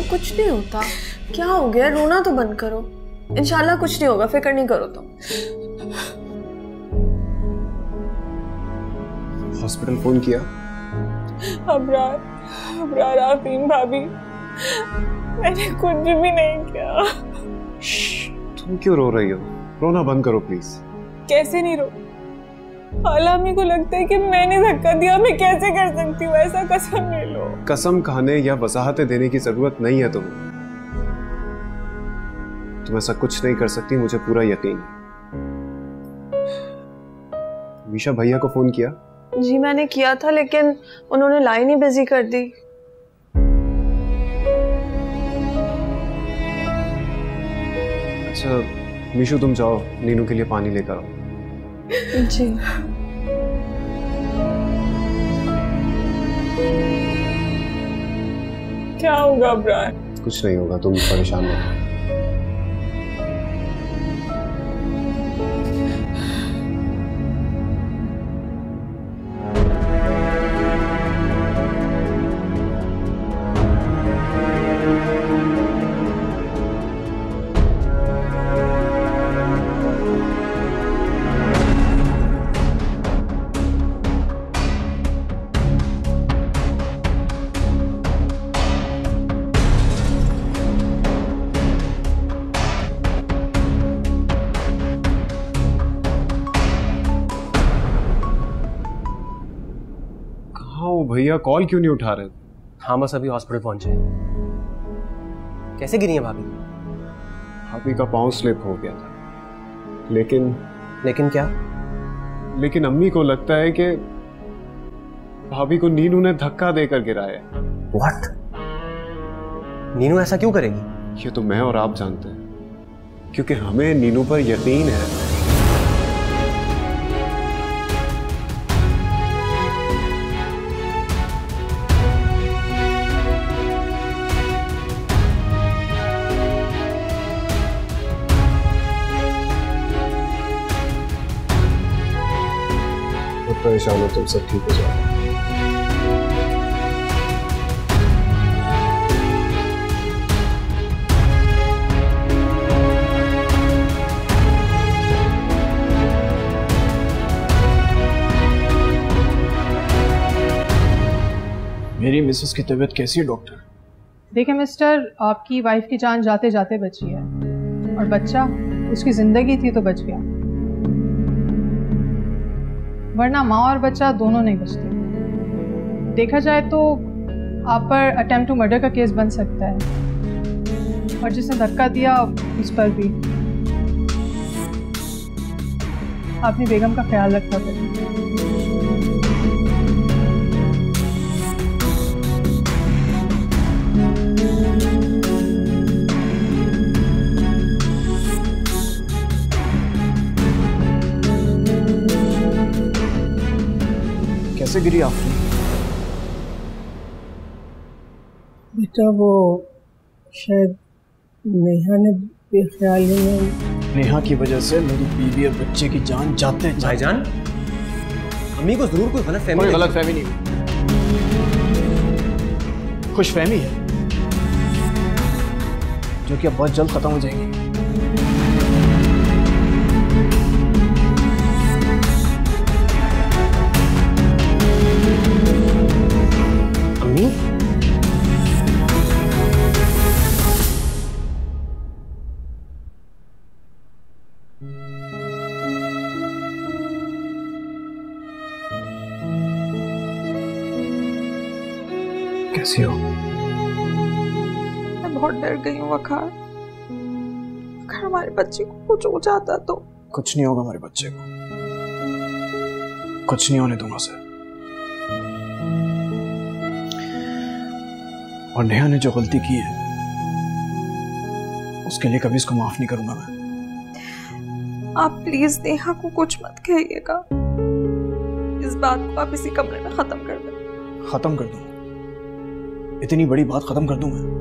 कुछ नहीं होता। क्या हो गया? रोना तो बंद करो। इंशाल्लाह कुछ नहीं होगा, फिक्र नहीं करो तुम। हॉस्पिटल फोन किया? अबरार आफरीन भाभी, मैंने कुछ भी नहीं किया। तुम क्यों रो रही हो? रोना बंद करो प्लीज। कैसे नहीं रो? अम्मी को लगता है कि मैंने धक्का दिया, मैं कैसे कर सकती हूँ ऐसा? कसम ले लो। कसम खाने या वजाहतें देने की जरूरत नहीं है तुम्हें। तुम ऐसा कुछ नहीं कर सकती, मुझे पूरा यकीन है। मीशा भैया को फोन किया? जी मैंने किया था, लेकिन उन्होंने लाइन ही बिजी कर दी। अच्छा मीशू, तुम जाओ नीनू के लिए पानी लेकर आओ। जी। क्या होगा अबरार? कुछ नहीं होगा, तुम परेशान मत हो। भैया कॉल क्यों नहीं उठा रहे? हाँ बस अभी हॉस्पिटल पहुंचे। कैसे गिरी है भाभी? भाभी का पांव स्लिप हो गया था। लेकिन क्या? लेकिन अम्मी को लगता है कि भाभी को नीनू ने धक्का देकर गिराया। व्हाट? नीनू ऐसा क्यों करेगी? ये तो मैं और आप जानते हैं, क्योंकि हमें नीनू पर यकीन है। परेशान हो तुम, सब ठीक हो जाएगा। मेरी मिसेस की तबीयत कैसी है डॉक्टर? देखिए मिस्टर, आपकी वाइफ की जान जाते जाते बची है और बच्चा उसकी जिंदगी थी तो बच गया, वरना माँ और बच्चा दोनों नहीं बचते। देखा जाए तो आप पर अटेम्प्ट टू मर्डर का केस बन सकता है और जिसने धक्का दिया उस पर भी। आपने बेगम का ख्याल रखा करें। कैसे गिरी आपने? बेटा वो शायद नेहा ने बेख्याली में। नेहा की वजह से मेरी बीवी और बच्चे की जान जाते हैं। भाईजान, अम्मी को जरूर कोई गलतफहमी। कोई गलतफहमी नहीं, खुशफहमी है जो कि अब बहुत जल्द खत्म हो जाएगी। कैसी हो? मैं बहुत डर गई हूँ वखार। अगर हमारे बच्चे को कुछ हो जाता तो? कुछ नहीं होगा हमारे बच्चे को, कुछ नहीं होने दूंगा उसे। और नेहा ने जो गलती की है उसके लिए कभी इसको माफ नहीं करूंगा मैं। आप प्लीज नेहा को कुछ मत कहिएगा। इस बात को आप इसी कमरे में खत्म कर दें। खत्म कर दूं? इतनी बड़ी बात खत्म कर दूं मैं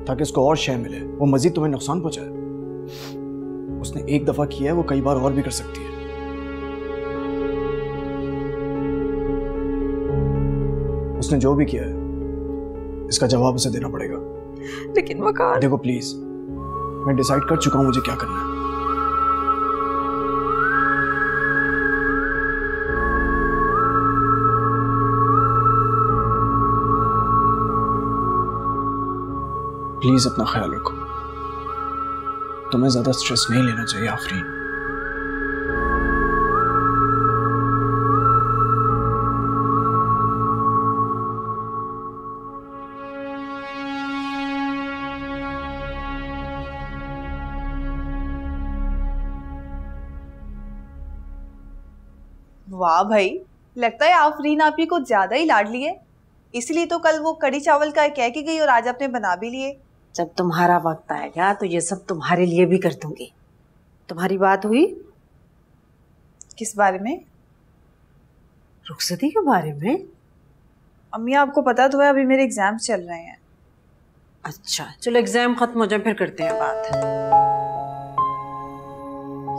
ताकि इसको और शय मिले, वो मजीद तुम्हें नुकसान पहुंचाए? उसने एक दफा किया है, वो कई बार और भी कर सकती है। उसने जो भी किया है इसका जवाब उसे देना पड़ेगा। लेकिन वकार, देखो प्लीज, मैं डिसाइड कर चुका हूं मुझे क्या करना है। प्लीज अपना ख्याल रखो। तुम्हें ज्यादा स्ट्रेस नहीं लेना चाहिए आफरीन। वाह भाई, लगता है आफरीन आपी को ज्यादा ही लाडली है, इसलिए तो कल वो कड़ी चावल का कह के गई और आज आपने बना भी लिए। जब तुम्हारा वक्त आएगा तो ये सब तुम्हारे लिए भी कर दूंगी। तुम्हारी बात हुई? किस बारे में? रुखसती के बारे में। अम्मी आपको पता तो है अभी मेरे एग्जाम्स चल रहे हैं। अच्छा चलो एग्जाम खत्म हो जाए फिर करते हैं बात।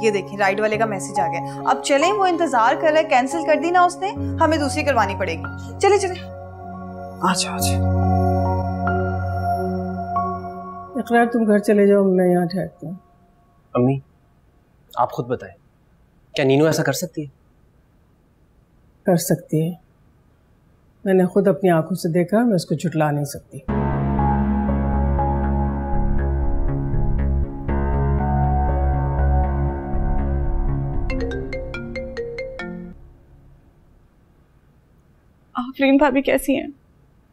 ये देखिए राइड वाले का मैसेज आ गया। अब चलें, वो इंतजार कर रहा है, कैंसिल कर दी ना उसने, हमें दूसरी करवानी पड़ेगी। चले चले। अच्छा अच्छा। इकरार तुम घर चले जाओ, मैं यहाँ ठहरती हूँ। अम्मी आप खुद बताएं, क्या नीनू ऐसा कर सकती है? कर सकती है, मैंने खुद अपनी आंखों से देखा, मैं उसको झुटला नहीं सकती। आफरीन भाभी कैसी हैं?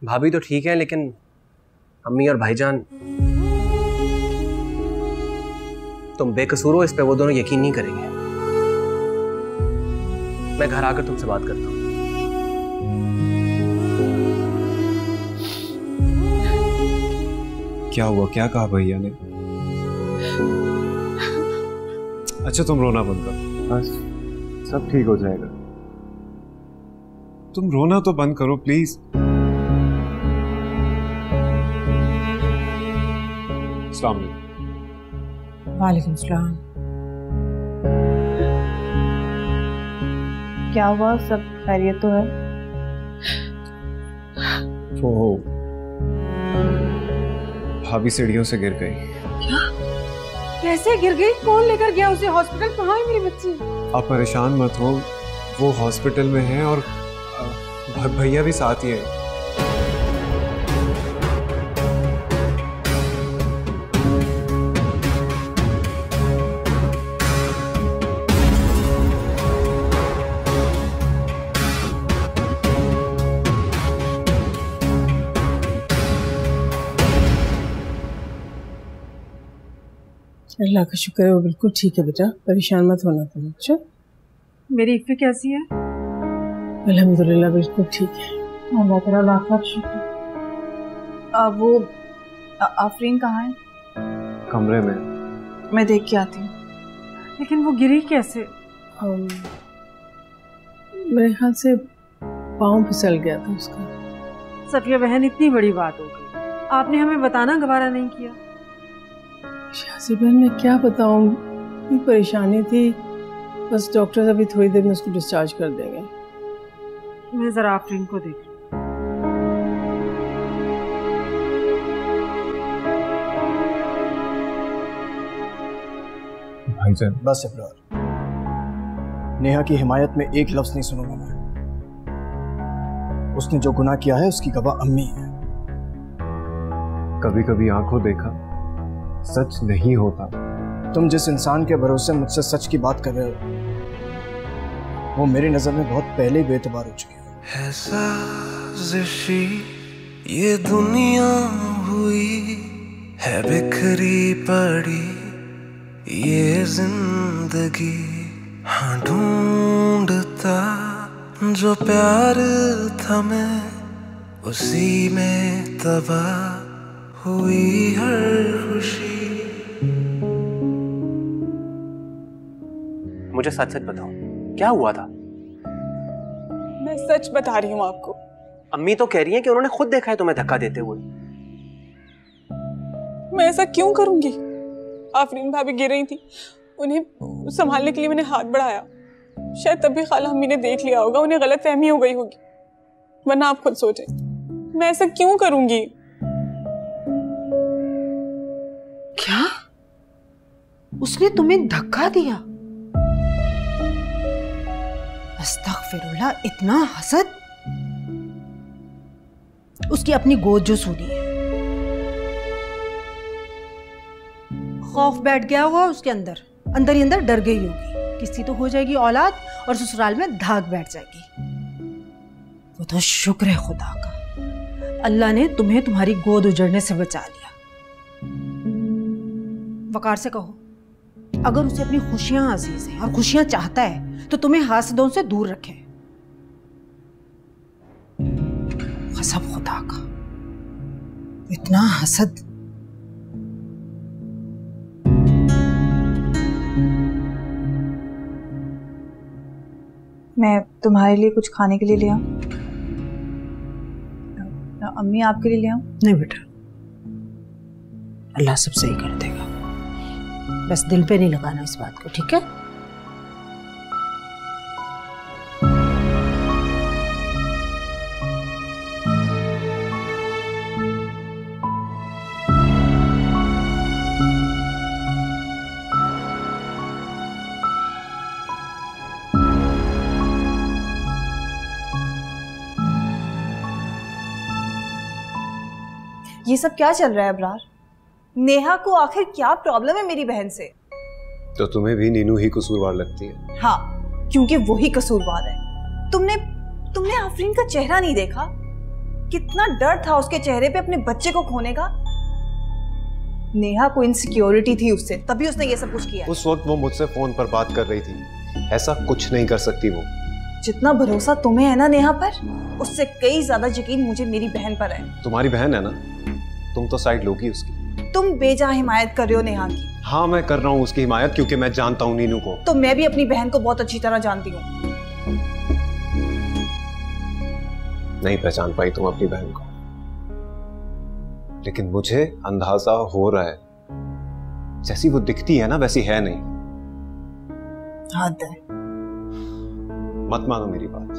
भाभी तो ठीक है, लेकिन अम्मी और भाईजान, तुम बेकसूर हो इस पे वो दोनों यकीन नहीं करेंगे। मैं घर आकर तुमसे बात करता हूँ। क्या हुआ, क्या कहा भैया ने? अच्छा तुम रोना बंद करो, बस सब ठीक हो जाएगा। तुम रोना तो बंद करो प्लीज। अस्सलाम वालेकुम। वालेकुम सलाम। क्या हुआ, सब खैरियत तो है? वो भाभी सीढ़ियों से गिर गई। क्या? कैसे गिर गई? कौन लेकर गया उसे हॉस्पिटल? कहाँ है मेरी बच्ची? आप परेशान मत हो, वो हॉस्पिटल में है और भैया भी साथ ही है। अल्लाह का शुक्र है वो बिल्कुल ठीक है बेटा, परेशान मत होना तुम। अच्छा मेरी इफ़्फ़ी कैसी है? अल्हम्दुलिल्लाह बिल्कुल ठीक है। अल्लाह तेरा लाख लाख शुक्र। वो आफरीन कहाँ है? कमरे में। मैं देख के आती हूँ। लेकिन वो गिरी कैसे? मेरे ख्याल से पाँव फिसल गया था उसका। सफिया बहन, इतनी बड़ी बात हो गई, आपने हमें बताना गवारा नहीं किया। शाजी बहन मैं क्या बताऊँ, इतनी परेशानी थी। बस डॉक्टर अभी थोड़ी देर में उसको डिस्चार्ज कर देंगे। मैं जरा आफरीन को देख। भाईजान बस इब्रार, नेहा की हिमायत में एक लफ्ज नहीं सुनूंगा मैं। उसने जो गुनाह किया है उसकी गवाह अम्मी है। कभी कभी आंखों देखा सच नहीं होता। तुम जिस इंसान के भरोसे मुझसे सच की बात कर रहे हो वो मेरी नजर में बहुत पहले ही बेतबार हो चुकी है। साजिशी ये दुनिया हुई है, बिखरी पड़ी ये जिंदगी। हाँ ढूंढता जो प्यार था मैं, उसी में तबाह हुई हर खुशी। मुझे सच सच बताओ, क्या हुआ था? मैं सच बता रही हूँ आपको। अम्मी तो कह रही हैं कि उन्होंने खुद देखा है तुम्हें धक्का देते हुए। मैं ऐसा क्यों करूंगी? आफरीन भाभी गिर रही थी, उन्हें संभालने के लिए मैंने हाथ बढ़ाया। शायद तभी खाला अम्मी ने देख लिया होगा, उन्हें गलतफहमी हो गई होगी। वरना आप खुद सोचें, मैं ऐसा क्यों करूंगी? उसने तुम्हें धक्का दिया? अस्तगफिरुल्लाह, इतना हसद? उसकी अपनी गोद जो सुनी है, खौफ बैठ गया होगा उसके अंदर, अंदर ही अंदर डर गई होगी, किसी तो हो जाएगी औलाद और ससुराल में धाक बैठ जाएगी। वो तो शुक्र है खुदा का, अल्लाह ने तुम्हें तुम्हारी गोद उजड़ने से बचा लिया। वकार से कहो, अगर उसे अपनी खुशियां अजीज हैं और खुशियां चाहता है तो तुम्हें हासदों से दूर रखे। कसम खुदा का, इतना हसद। मैं तुम्हारे लिए कुछ खाने के लिए ले आऊं? अम्मी आपके लिए ले आऊं? नहीं बेटा, अल्लाह सब सही कर देगा, बस दिल पे नहीं लगाना इस बात को, ठीक है? ये सब क्या चल रहा है अबरार? नेहा को आखिर क्या प्रॉब्लम है मेरी बहन से? तो तुम्हें भी नीनू ही कसूरवार लगती है? हाँ, क्योंकि वही कसूरवार है। तुमने आफरीन का चेहरा नहीं देखा? कितना डर था उसके चेहरे पे अपने बच्चे को खोने का। नेहा को इनसिक्योरिटी थी उससे, तभी उसने ये सब कुछ किया। उस वक्त वो मुझसे फोन पर बात कर रही थी, ऐसा कुछ नहीं कर सकती वो। जितना भरोसा तुम्हें है ना नेहा पर, उससे कई ज्यादा यकीन मुझे मेरी बहन पर है। तुम्हारी बहन है ना, तुम तो साइड लोगी उसकी। तुम बेजा हिमायत कर रहे हो नेहा की। हाँ, मैं कर रहा हूँ उसकी हिमायत, क्योंकि मैं जानता हूँ नीनू को। तो मैं भी अपनी बहन को बहुत अच्छी तरह जानती हूँ। नहीं पहचान पाई तुम अपनी बहन को, लेकिन मुझे अंदाजा हो रहा है, जैसी वो दिखती है ना वैसी है नहीं। हद है। मत मानो मेरी बात,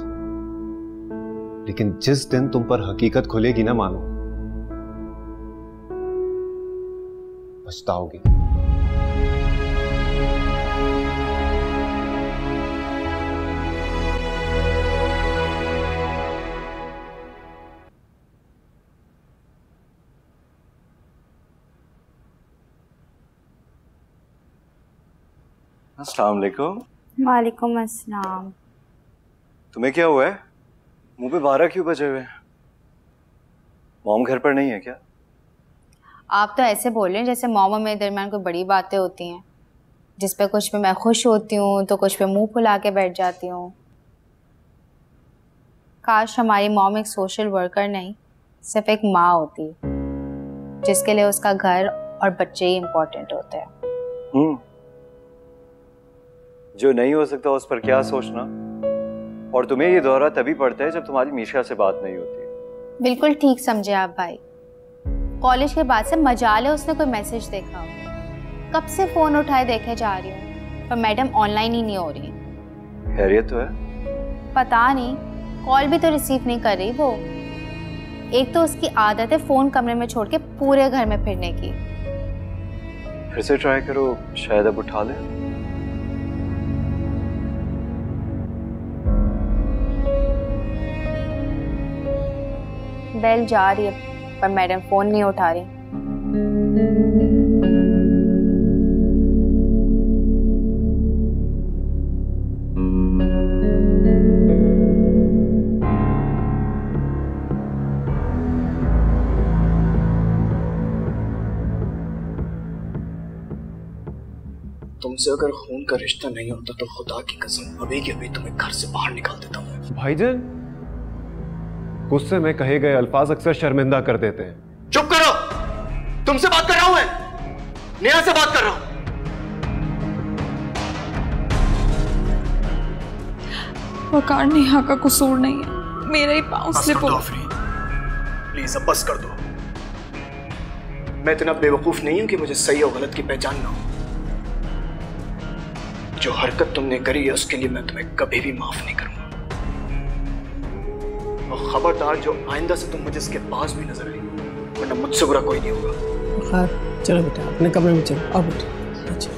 लेकिन जिस दिन तुम पर हकीकत खुलेगी ना, मानो पछताओगी। अस्सलाम वालेकुम। वालेकुम अस्सलाम। तुम्हें क्या हुआ है? मुंह पे 12 क्यों बजे हुए हैं? मॉम घर पर नहीं है क्या? आप तो ऐसे बोल रहे हैं जैसे मॉम और मेरे दरमियान कोई बड़ी बातें होती हैं, जिस पे कुछ पे मैं खुश होती हूँ तो कुछ पे मुंह फुला के बैठ जाती हूँ। काश हमारी मॉम एक सोशल वर्कर नहीं, सिर्फ एक माँ होती, जिसके लिए उसका घर और बच्चे ही इम्पोर्टेंट होते हैं। जो नहीं हो सकता उस पर क्या सोचना। और तुम्हें ये दौरा तभी पड़ता है जब तुम्हारी मीशा से बात नहीं होती। बिल्कुल ठीक समझे आप भाई। कॉलेज के बाद से मजाल है उसने कोई मैसेज देखा हो। कब से फोन उठाए देखे जा रही हूँ, पर मैडम ऑनलाइन ही नहीं हो रही। खैरियत तो है? पता नहीं, कॉल भी तो रिसीव नहीं कर रही वो। एक तो उसकी आदत है फोन कमरे में छोड़ के पूरे घर में फिरने की। फिर से ट्राई करो, शायद अब उठा ले। बेल जा रही है पर मैडम फोन नहीं उठा रही। तुमसे अगर खून का रिश्ता नहीं होता तो खुदा की कसम अभी के अभी तुम्हें घर से बाहर निकाल देता हूँ। भाईजान, गुस्से में कहे गए अल्फाज अक्सर शर्मिंदा कर देते हैं। चुप करो, तुमसे बात कर रहा हूं मैं, नेहा से बात कर रहा हूं। वकार, नेहा का कसूर नहीं है, मेरा ही पाँव स्लिप हो। प्लीज अब बस कर दो। मैं इतना बेवकूफ नहीं हूं कि मुझे सही और गलत की पहचान ना हो। जो हरकत तुमने करी है उसके लिए मैं तुम्हें कभी भी माफ नहीं करूंगा। और खबरदार, जो आइंदा से तुम मुझे इसके पास भी नजर आई, वरना मुझसे बुरा कोई नहीं होगा। चलो बेटा, अपने कमरे में चलो। आओ बेटा। अच्छा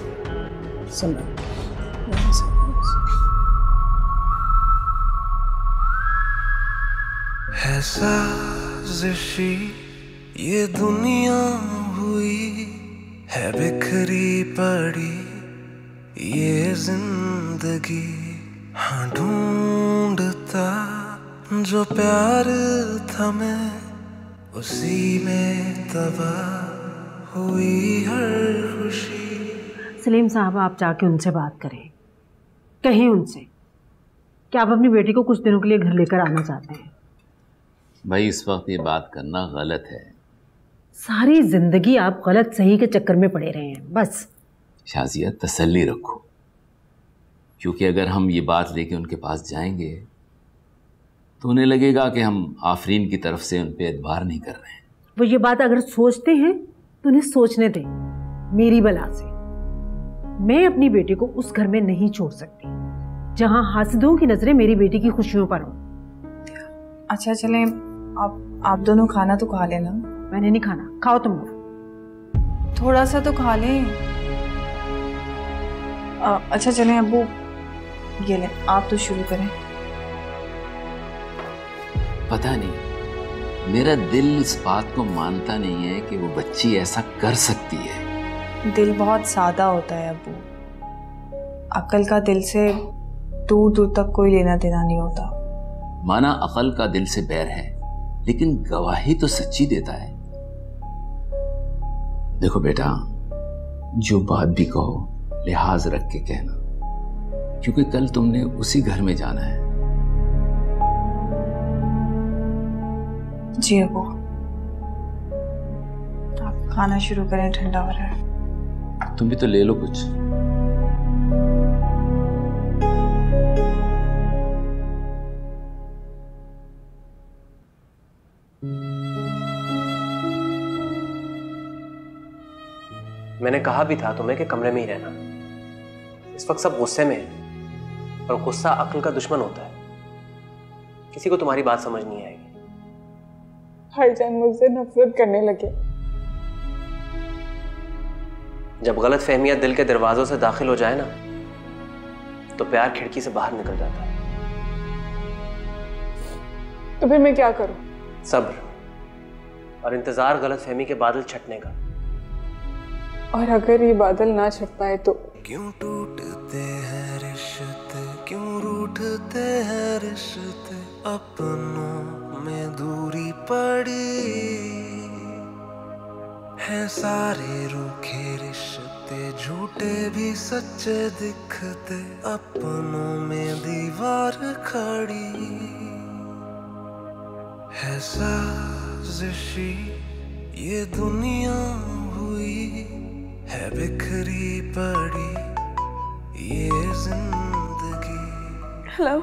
है साजिशी ये दुनिया हुई है बिखरी पड़ी ये जिंदगी, हाँ ढूंढता जो प्यार था मैं उसी में तबाह हुई हर खुशी। सलीम साहब, आप जाके उनसे बात करें, कहें उनसे कि आप अपनी बेटी को कुछ दिनों के लिए घर लेकर आना चाहते हैं। भाई इस वक्त ये बात करना गलत है। सारी जिंदगी आप गलत सही के चक्कर में पड़े रहे हैं। बस शाजिया तसल्ली रखो, क्योंकि अगर हम ये बात लेके उनके पास जाएंगे तो उन्हें लगेगा कि हम आफरीन की तरफ से उन पे एतबार नहीं कर रहे हैं। वो ये बात अगर सोचते हैं तो उन्हें सोचने दें। मेरी बला से मैं अपनी बेटी को उस घर में नहीं छोड़ सकती जहां हासिदों की नजरें मेरी बेटी की खुशियों पर हों। अच्छा चलें, आप दोनों खाना तो खा लेना। मैंने नहीं खाना, खाओ तुम लोग। थोड़ा सा तो खा लें। अच्छा चलें अब्बू, ये लें, आप तो शुरू करें। पता नहीं, मेरा दिल इस बात को मानता नहीं है कि वो बच्ची ऐसा कर सकती है। दिल बहुत सादा होता है अब्बू, अक्ल का दिल से दूर दूर तक कोई लेना देना नहीं होता। माना अकल का दिल से बैर है, लेकिन गवाही तो सच्ची देता है। देखो बेटा, जो बात भी कहो लिहाज रख के कहना, क्योंकि कल तुमने उसी घर में जाना है। जी अब्बू, आप खाना शुरू करें, ठंडा हो रहा है। तुम भी तो ले लो कुछ। मैंने कहा भी था तुम्हें कि कमरे में ही रहना। इस वक्त सब गुस्से में है और गुस्सा अक्ल का दुश्मन होता है। किसी को तुम्हारी बात समझ नहीं आएगी। भाईजान मुझसे नफरत करने लगे। जब गलत फहमियां दिल के दरवाजों से दाखिल हो जाए ना, तो प्यार खिड़की से बाहर निकल जाता है। तो फिर मैं क्या करूं? सब्र और इंतजार गलत फहमी के बादल छटने का। और अगर ये बादल ना छट पाए तो? क्यों टूटते हैं रिश्ते, क्यों रूठते हैं रिश्ते, अपनों में दूरी पड़ी है। सारे रूखे रिश्ते झूठे भी सच्चे दिखते, अपनों में दीवार खड़ी है। साजिशी ये दुनिया हुई है बिखरी पड़ी ये जिंदगी। हेलो।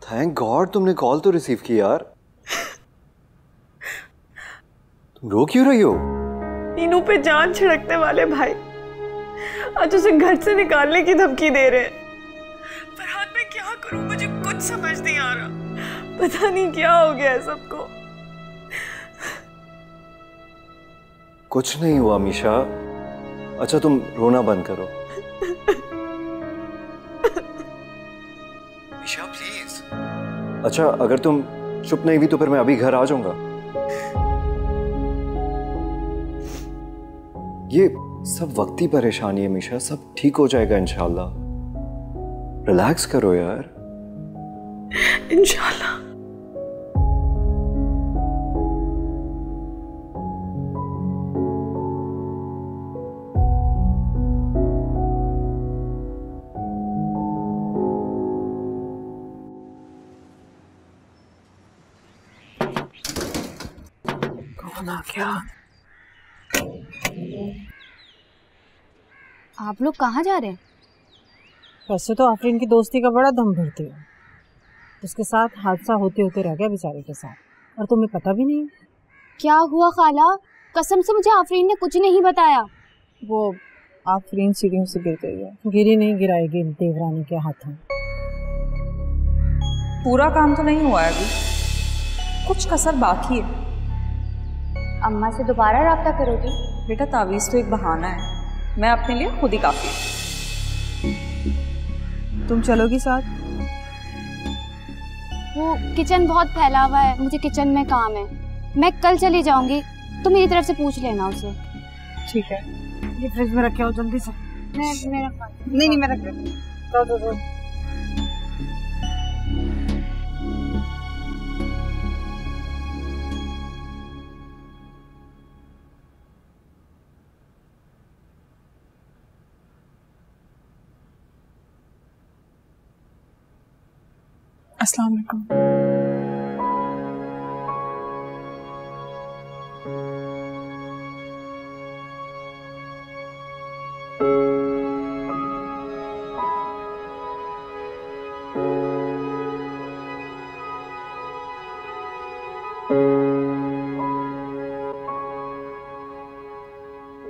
थैंक गॉड तुमने कॉल तो रिसीव की यार। तुम रो क्यों रही हो? नीनू पे जान छिड़कने वाले भाई आज उसे घर से निकालने की धमकी दे रहे हैं। फरहाद मैं क्या करूं, मुझे कुछ समझ नहीं आ रहा। पता नहीं क्या हो गया है सबको। कुछ नहीं हुआ मीशा। अच्छा तुम रोना बंद करो। मीशा प्लीज। अच्छा अगर तुम चुप नहीं हुई तो फिर मैं अभी घर आ जाऊंगा। ये सब वक्ती परेशानी है मीशा, सब ठीक हो जाएगा इंशाल्लाह। रिलैक्स करो यार। इंशाल्लाह। क्या? आप लोग कहाँ जा रहे हैं? वैसे तो आफरीन की दोस्ती का बड़ा दम भरती है, उसके साथ हादसा होते होते रह गया बेचारे के साथ, और तुम्हें पता भी नहीं। क्या हुआ खाला? कसम से मुझे आफरीन ने कुछ नहीं बताया। वो आफरीन सीढ़ियों से गिर गई है। गिरी नहीं, गिराएगी देवरानी के हाथों। पूरा काम तो नहीं हुआ है अभी, कुछ कसर बाकी है। अम्मा से दोबारा राब्ता करोगी? बेटा तावीज़ तो एक बहाना है, मैं अपने लिए खुद ही काफी। तुम चलोगी साथ? वो किचन बहुत फैला हुआ है, मुझे किचन में काम है। मैं कल चली जाऊंगी, तुम मेरी तरफ से पूछ लेना उसे। ठीक है, ये फ्रिज में रखे हो जल्दी से। नहीं मैं रख रही हूँ। अस्सलाम वालेकुम।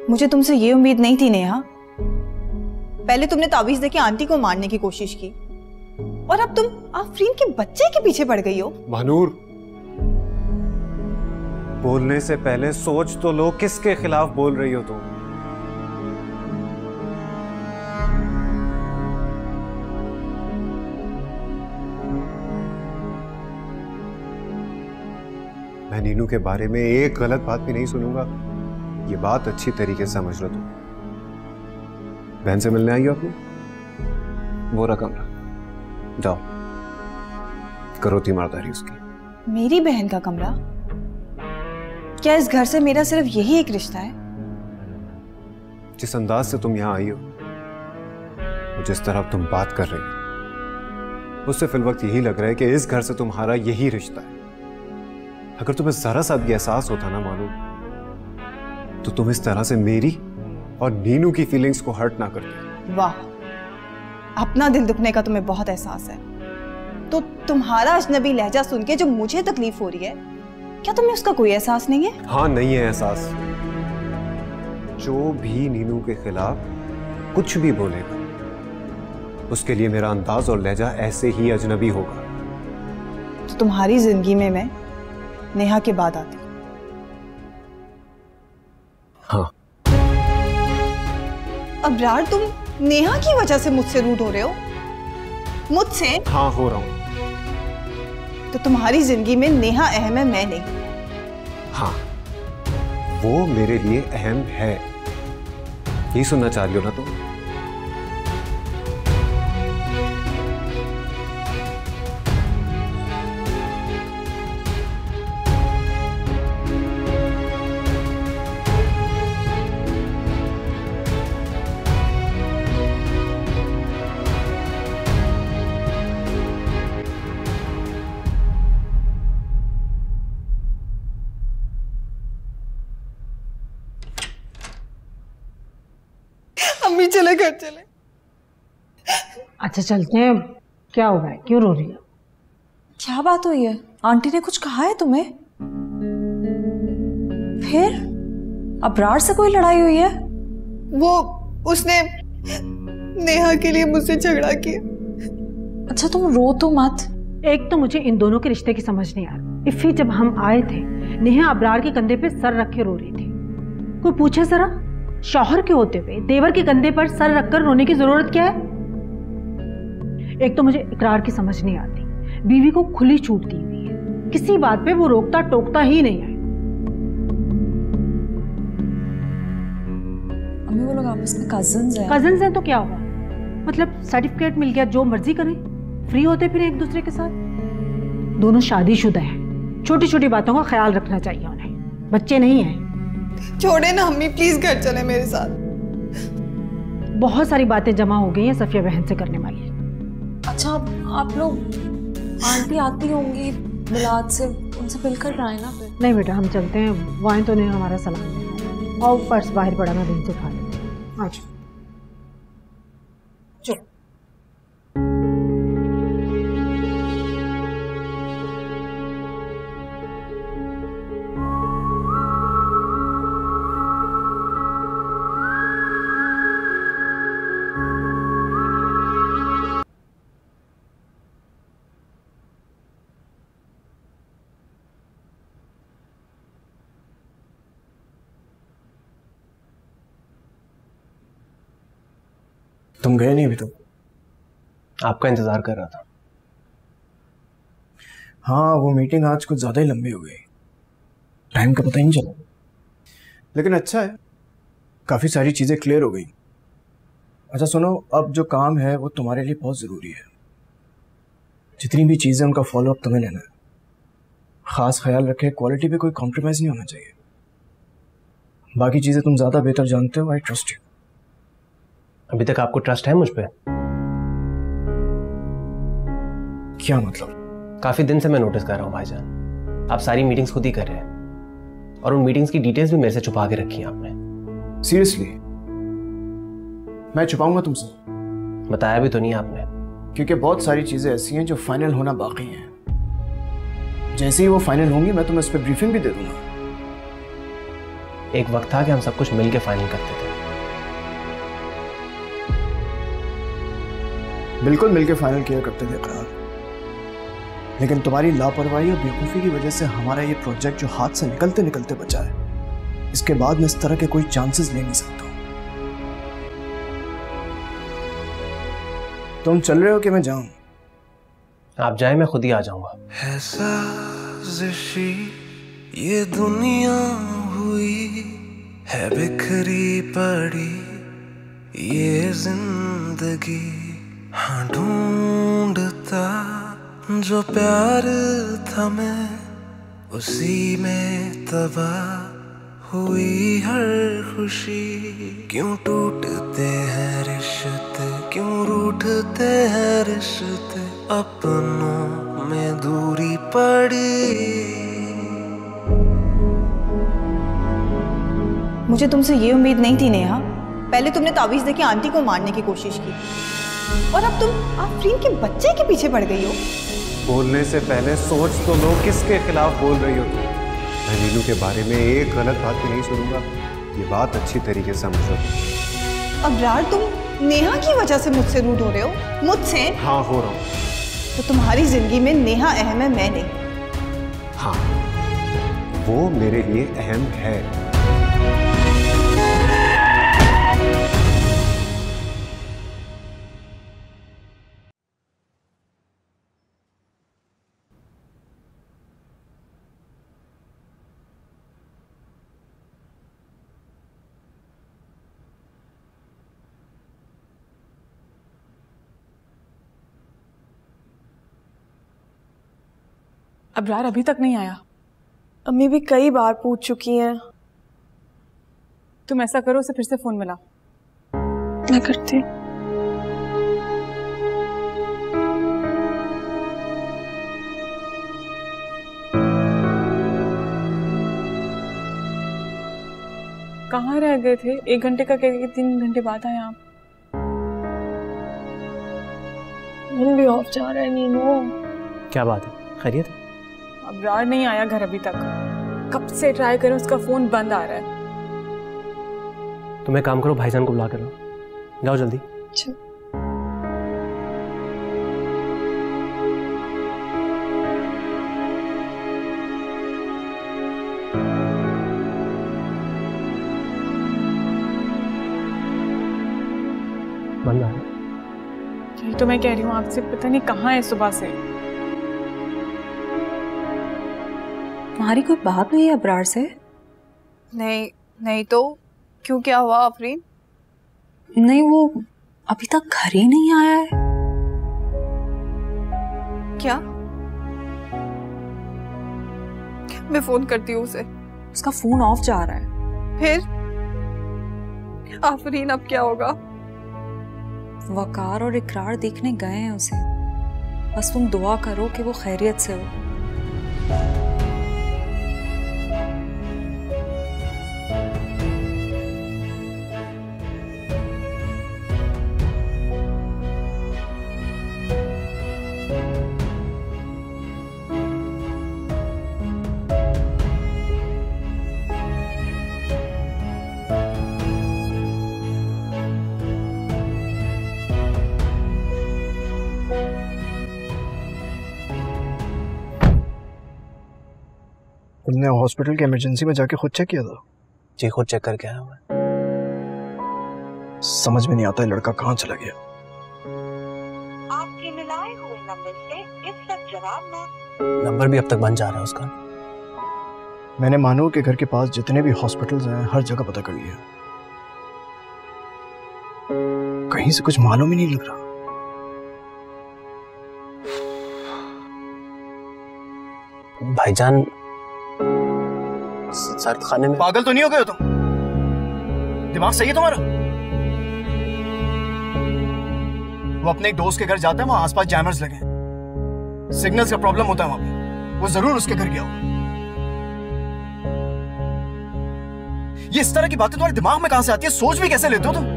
मुझे तुमसे ये उम्मीद नहीं थी नेहा। पहले तुमने ताबीज देके आंटी को मारने की कोशिश की और अब तुम आफरीन के बच्चे के पीछे पड़ गई हो। महानूर, बोलने से पहले सोच तो लो किसके खिलाफ बोल रही हो तुम। मैं नीनू के बारे में एक गलत बात भी नहीं सुनूंगा, ये बात अच्छी तरीके से समझ लो तुम। बहन से मिलने आई हो अपनी? वो रकम जाओ, करो तीमारदारी उसकी। मेरी बहन का कमरा? क्या इस घर से मेरा सिर्फ यही एक रिश्ता है? जिस अंदाज से तुम यहां आई हो और जिस तरह तुम बात कर रही हो, उससे फिल वक्त यही लग रहा है कि इस घर से तुम्हारा यही रिश्ता है। अगर तुम्हें जरा सा भी एहसास होता ना मालूम, तो तुम इस तरह से मेरी और नीनू की फीलिंग्स को हर्ट ना करती। वाह, अपना दिल दुखने का तुम्हें बहुत एहसास है। तो तुम्हारा अजनबी लहजा सुन के जो मुझे तकलीफ हो रही है, क्या तुम्हें उसका कोई एहसास नहीं है? हाँ, नहीं है एहसास। जो भी नीनू के खिलाफ कुछ भी बोलेगा, उसके लिए मेरा अंदाज और लहजा ऐसे ही अजनबी होगा। तो तुम्हारी जिंदगी में मैं नेहा के बाद आती। हाँ। अबरार, तुम नेहा की वजह से मुझसे रूड हो रहे हो? मुझसे? हाँ, हो रहा हूं। तो तुम्हारी जिंदगी में नेहा अहम है, मैं नहीं। हाँ, वो मेरे लिए अहम है। यही सुनना चाह रही हो ना तुम? अम्मी चले, घर चले। अच्छा चलते हैं। क्या हो रहा है, क्यों रो रही हो? क्या बात हुई है? आंटी ने कुछ कहा है तुम्हें? फिर अबरार से कोई लड़ाई हुई है? वो उसने नेहा के लिए मुझसे झगड़ा किया। अच्छा तुम रो तो मत। एक तो मुझे इन दोनों के रिश्ते की समझ नहीं आ रही। इफ़ी जब हम आए थे, नेहा अबरार के कंधे पे सर रख के रो रही थी। कोई पूछे जरा, शौहर के होते हुए देवर के कंधे पर सर रखकर रोने की जरूरत क्या है? एक तो मुझे इकरार की समझ नहीं आती। बीवी को खुली छूट दी हुई है, किसी बात पे वो रोकता टोकता ही नहीं है। अम्मी वो लोग आपस में कजिन्स हैं। कजिन्स हैं तो क्या हुआ? मतलब सर्टिफिकेट मिल गया, जो मर्जी करें, फ्री होते फिर एक दूसरे के साथ। दोनों शादीशुदा हैं, छोटी छोटी बातों का ख्याल रखना चाहिए उन्हें, बच्चे नहीं हैं। छोड़े ना अम्मी, प्लीज घर चले मेरे साथ। बहुत सारी बातें जमा हो गई हैं सफिया बहन से करने वाली। अच्छा आप लोग, आंटी आती होंगी मिलाद से, उनसे मिलकर आए ना फिर। नहीं बेटा, हम चलते हैं। वाइन तो नहीं, हमारा सलाम। और पर्स बाहर पड़ा, मैं दिन से खा लेती हूँ। अच्छा चलो। तुम गए नहीं अभी तक? आपका इंतजार कर रहा था। हाँ, वो मीटिंग आज कुछ ज़्यादा ही लंबी हो गई, टाइम का पता ही नहीं चला। लेकिन अच्छा है, काफ़ी सारी चीज़ें क्लियर हो गई। अच्छा सुनो, अब जो काम है वो तुम्हारे लिए बहुत ज़रूरी है। जितनी भी चीज़ें उनका फॉलोअप तुम्हें लेना है। ख़ास ख्याल रखे, क्वालिटी पे कोई कॉम्प्रोमाइज़ नहीं होना चाहिए। बाकी चीज़ें तुम ज़्यादा बेहतर जानते हो। I trust you. अभी तक आपको ट्रस्ट है मुझ पे? क्या मतलब? काफी दिन से मैं नोटिस कर रहा हूँ भाईजान, आप सारी मीटिंग्स खुद ही कर रहे हैं और उन मीटिंग्स की डिटेल्स भी मेरे से छुपा के रखी हैं आपने। सीरियसली? मैं छुपाऊंगा तुमसे? बताया भी तो नहीं आपने। क्योंकि बहुत सारी चीजें ऐसी हैं जो फाइनल होना बाकी हैं। जैसे ही वो फाइनल होंगी मैं तुम्हें इस पर ब्रीफिंग भी दे दूंगा। एक वक्त था कि हम सब कुछ मिलके फाइनल करते थे। बिल्कुल मिलके फाइनल किया करते थे इकरार, लेकिन तुम्हारी लापरवाही और बेवकूफ़ी की वजह से हमारा ये प्रोजेक्ट जो हाथ से निकलते निकलते बचा है, इसके बाद मैं इस तरह के कोई चांसेस ले नहीं सकता। तुम चल रहे हो कि मैं जाऊं? आप जाए, मैं खुद ही आ जाऊंगा। है साजिशी ये दुनिया हुई है, बिखरी पड़ी ये जिंदगी। हाँ, ढूंढता जो प्यार था मैं उसी में तबाह हुई हर खुशी। क्यों टूटते हैं रिश्ते, क्यों रूठते हैं रिश्ते, अपनों में दूरी पड़ी। मुझे तुमसे ये उम्मीद नहीं थी नेहा। पहले तुमने तावीज देके आंटी को मारने की कोशिश की और अब तुम आफरीन के बच्चे के पीछे पड़ गई हो। बोलने से पहले सोच तो लो किसके खिलाफ बोल रही हो तुम। मैं नीलू के बारे में एक गलत बात भी नहीं सुनूंगा, ये बात अच्छी तरीके से समझो। अबरार, तुम नेहा की वजह से मुझसे रूड हो रहे हो? मुझसे? हाँ, हो रहा हूँ। तो तुम्हारी जिंदगी में नेहा अहम है, मैं नहीं। हाँ, वो मेरे लिए अहम है। अबरार अभी तक नहीं आया। अम्मी भी कई बार पूछ चुकी हैं। तुम ऐसा करो, उसे फिर से फोन मिला। मैं करती। कहाँ रह गए थे? 1 घंटे का कह के 3 घंटे बाद आए आप। मन भी ऑफ जा रहा है नीनू। क्या बात है, खैरियत है? अबरार नहीं आया घर अभी तक। कब से ट्राई करें, उसका फोन बंद आ रहा है। तुम एक काम करो, भाईजान को बुला कर लो। जाओ जल्दी। अच्छा। बंद आ रहा है। यही तो मैं कह रही हूँ आपसे, पता नहीं कहाँ है सुबह से। तुम्हारी कोई बात हुई है अबरार से? नहीं नहीं तो क्यों, क्या हुआ आफरीन? नहीं, वो अभी तक घर ही नहीं आया है। क्या? मैं फोन करती हूँ उसे। उसका फोन ऑफ जा रहा है। फिर आफरीन अब क्या होगा? वकार और इकरार देखने गए हैं उसे। बस तुम दुआ करो कि वो खैरियत से हो। तुमने हॉस्पिटल के इमरजेंसी में जाके खुद चेक किया था? जी, खुद चेक करके आया मैं। समझ में नहीं आता है लड़का कहाँ चला गया। आप आपके मिलाए हुए नंबर से इस तक जवाब न। नंबर भी अब तक बंद जा रहा है उसका। मैंने मानू के घर के पास जितने भी हॉस्पिटल्स हैं हर जगह पता कर लिया, कहीं से कुछ मालूम ही नहीं लग रहा। भाईजान सर्द खाने में। पागल तो नहीं हो गए हो तुम? दिमाग सही है तुम्हारा? वो अपने एक दोस्त के घर जाता है, वहां आसपास जैमर्स लगे हैं, सिग्नल्स का प्रॉब्लम होता है वहां पे, वो जरूर उसके घर गया होगा। ये इस तरह की बातें तुम्हारे दिमाग में कहां से आती है? सोच भी कैसे लेते हो तुम?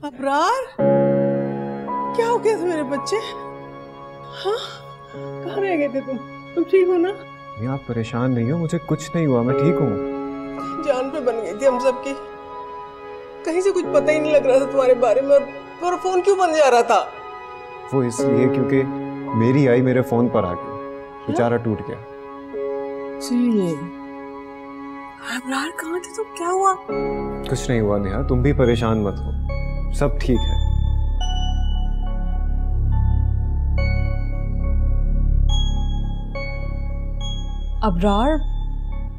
अबरार, क्या हो गया था मेरे बच्चे? हाँ, कहाँ रह गए थे तुम ठीक हो ना? आप परेशान नहीं हो, मुझे कुछ नहीं हुआ, मैं ठीक हूँ। जान पे बन गई थी हम सबकी, कहीं से कुछ पता ही नहीं लग रहा था तुम्हारे बारे में, और तुम्हारा फोन क्यों बंद जा रहा था? वो इसलिए क्योंकि मेरी आई मेरे फोन पर आ गई, बेचारा टूट गया। अबरार कहाँ थे तुम? क्या हुआ? कुछ नहीं हुआ नेहा, तुम भी परेशान मत हो, सब ठीक है। अबरार,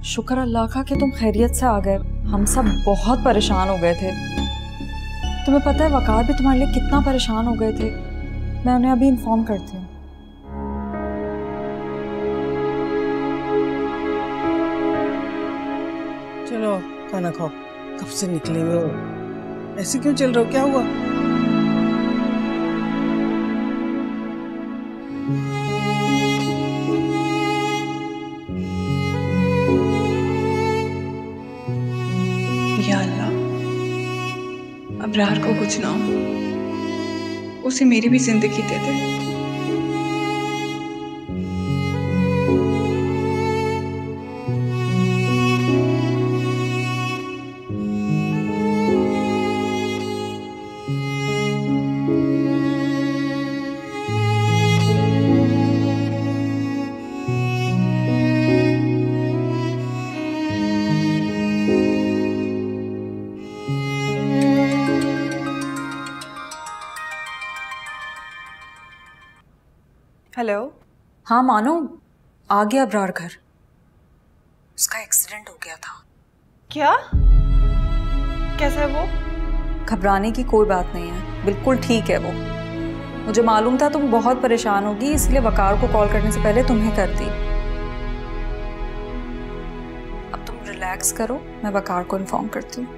शुक्र अल्लाह का कि तुम खैरियत से आ गए। हम सब बहुत परेशान हो गए थे। तुम्हें पता है वकार भी तुम्हारे लिए कितना परेशान हो गए थे। मैं उन्हें अभी इन्फॉर्म करती हूँ। चलो खाना खाओ, कब से निकले हो? ऐसे क्यों चल रहे हो? क्या हुआ? या अल्लाह, अबरार को कुछ ना हो, उसे मेरी भी जिंदगी दे दे। हेलो। हाँ मानो, आ गया अबरार घर। उसका एक्सीडेंट हो गया था। क्या? कैसा है वो? घबराने की कोई बात नहीं है, बिल्कुल ठीक है वो। मुझे मालूम था तुम बहुत परेशान होगी, इसलिए वकार को कॉल करने से पहले तुम्हें कर दी। अब तुम रिलैक्स करो, मैं वकार को इन्फॉर्म करती हूँ।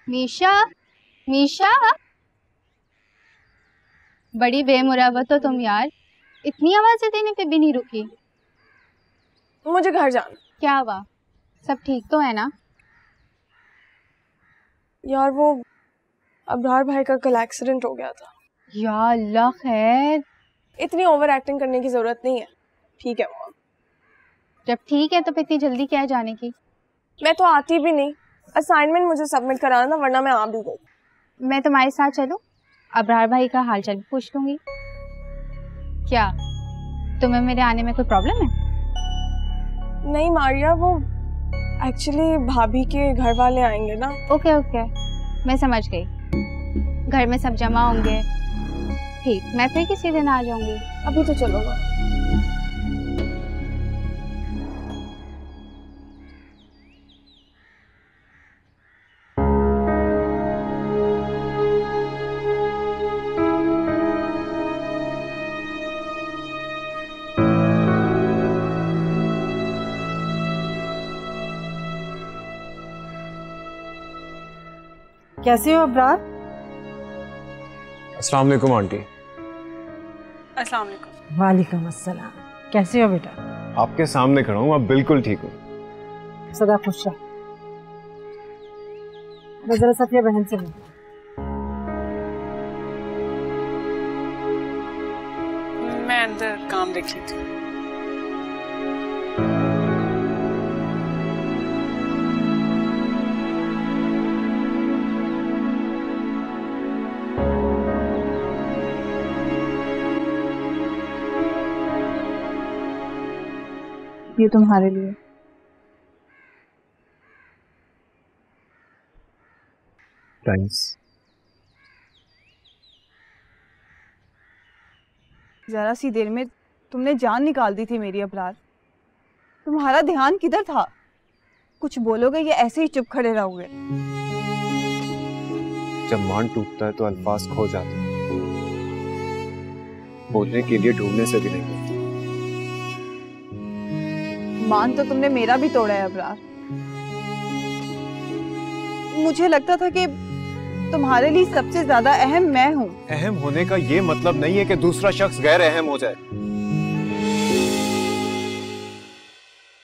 मीशा, मीशा, बड़ी बेमुरवत हो तुम यार, इतनी आवाजें देने पे भी नहीं रुकी। मुझे घर जाना। क्या हुआ? सब ठीक तो है ना? यार वो अबरार भाई का कल एक्सीडेंट हो गया था। या अल्लाह खैर। इतनी ओवर एक्टिंग करने की जरूरत नहीं है, ठीक है मॉम। जब ठीक है तो फिर इतनी जल्दी क्या है जाने की? मैं तो आती भी नहीं, असाइनमेंट मुझे सबमिट कराना था, वरना मैं आ भी गई। मैं तुम्हारे साथ चलूं? अबरार भाई का हालचाल भी पूछ लूंगी। क्या तुम्हें मेरे आने में कोई प्रॉब्लम है? नहीं मारिया, वो एक्चुअली भाभी के घर वाले आएंगे ना। ओके ओके, मैं समझ गई। घर में सब जमा होंगे, ठीक। मैं फिर किसी दिन आ जाऊंगी। अभी तो चलो ना। कैसे हो अबरार? अस्सलाम वालेकुम आंटी। अस्सलाम वालेकुम। वालेकुम अस्सलाम। कैसे हो बेटा? आपके सामने खड़ा हूं, आप बिल्कुल ठीक हो। सदा खुश रह। मैं जरा सफिया बहन से मिलूं। मैं अंदर काम देख लेती हूँ। ये तुम्हारे लिए। थैंक्स। जरा सी देर में तुमने जान निकाल दी थी मेरी अबरार। तुम्हारा ध्यान किधर था? कुछ बोलोगे या ऐसे ही चुप खड़े रहोगे? जब मान टूटता है तो अल्फाज खो जाते हैं, बोलने के लिए ढूंढने से भी नहीं। मान तो तुमने मेरा भी तोड़ा है अबरार। मुझे लगता था कि तुम्हारे लिए सबसे ज्यादा अहम मैं हूँ। अहम होने का ये मतलब नहीं है कि दूसरा शख्स गैर अहम हो जाए।